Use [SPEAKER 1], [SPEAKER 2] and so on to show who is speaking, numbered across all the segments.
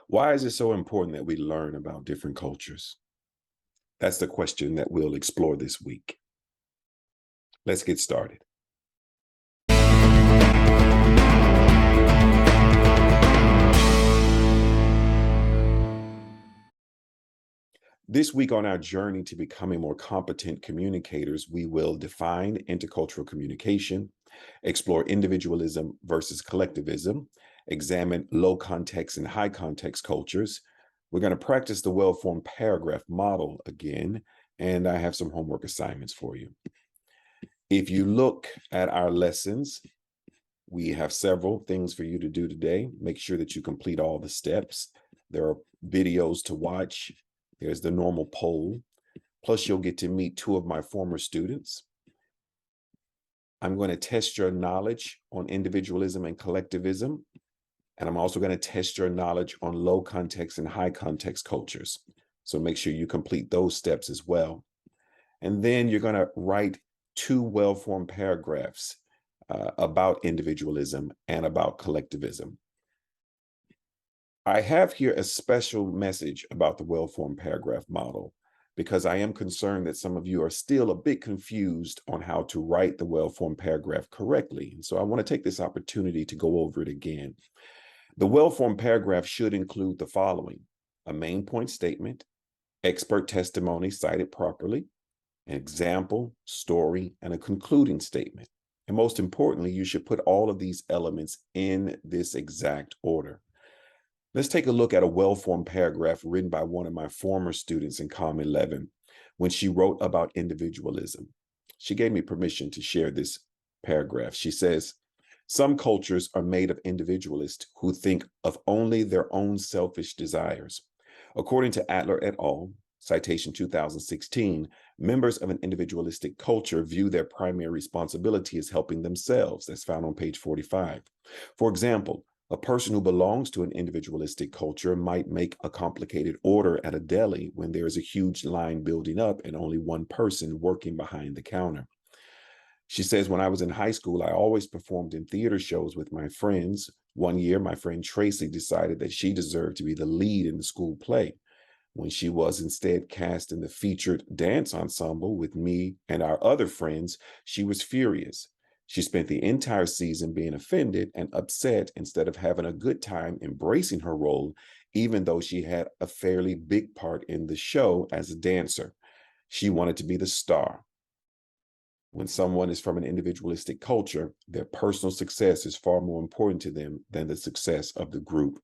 [SPEAKER 1] Why is it so important that we learn about different cultures? That's the question that we'll explore this week. Let's get started. This week on our journey to becoming more competent communicators, we will define intercultural communication, explore individualism versus collectivism, examine low context and high context cultures. We're going to practice the well-formed paragraph model again, and I have some homework assignments for you. If you look at our lessons, we have several things for you to do today. Make sure that you complete all the steps. There are videos to watch. There's the normal poll. Plus, you'll get to meet two of my former students. I'm going to test your knowledge on individualism and collectivism. And I'm also going to test your knowledge on low context and high context cultures. So make sure you complete those steps as well. And then you're going to write two well-formed paragraphs about individualism and about collectivism. I have here a special message about the well-formed paragraph model because I am concerned that some of you are still a bit confused on how to write the well-formed paragraph correctly. And so I want to take this opportunity to go over it again. The well-formed paragraph should include the following: a main point statement, expert testimony cited properly, an example, story, and a concluding statement. And most importantly, you should put all of these elements in this exact order. Let's take a look at a well-formed paragraph written by one of my former students in COMM 11 when she wrote about individualism. She gave me permission to share this paragraph. She says, "Some cultures are made of individualists who think of only their own selfish desires. According to Adler et al., citation 2016, members of an individualistic culture view their primary responsibility as helping themselves." That's found on page 45. For example, a person who belongs to an individualistic culture might make a complicated order at a deli when there is a huge line building up and only one person working behind the counter. She says, "When I was in high school, I always performed in theater shows with my friends. One year, my friend Tracy decided that she deserved to be the lead in the school play. When she was instead cast in the featured dance ensemble with me and our other friends, she was furious. She spent the entire season being offended and upset instead of having a good time embracing her role, even though she had a fairly big part in the show as a dancer. She wanted to be the star." When someone is from an individualistic culture, their personal success is far more important to them than the success of the group.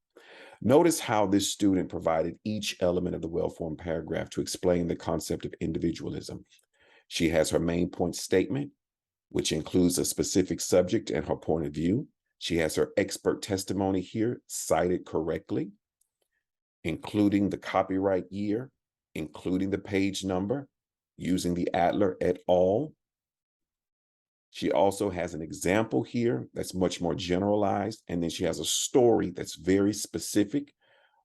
[SPEAKER 1] Notice how this student provided each element of the well-formed paragraph to explain the concept of individualism. She has her main point statement, which includes a specific subject and her point of view. She has her expert testimony here cited correctly, including the copyright year, including the page number, using the Adler et al. She also has an example here that's much more generalized, and then she has a story that's very specific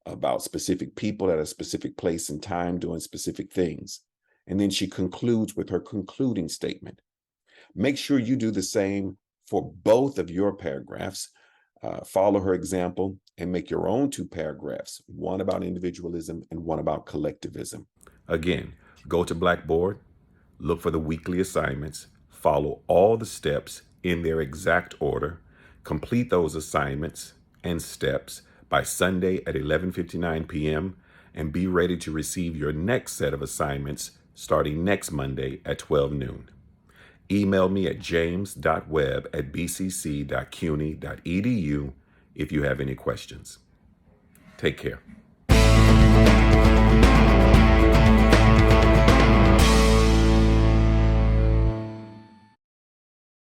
[SPEAKER 1] about specific people at a specific place and time doing specific things. And then she concludes with her concluding statement. Make sure you do the same for both of your paragraphs. Follow her example and make your own two paragraphs, one about individualism and one about collectivism. Again, go to Blackboard, look for the weekly assignments, follow all the steps in their exact order, complete those assignments and steps by Sunday at 11:59 p.m., and be ready to receive your next set of assignments starting next Monday at 12 noon. Email me at james.webb@bcc.cuny.edu if you have any questions. Take care.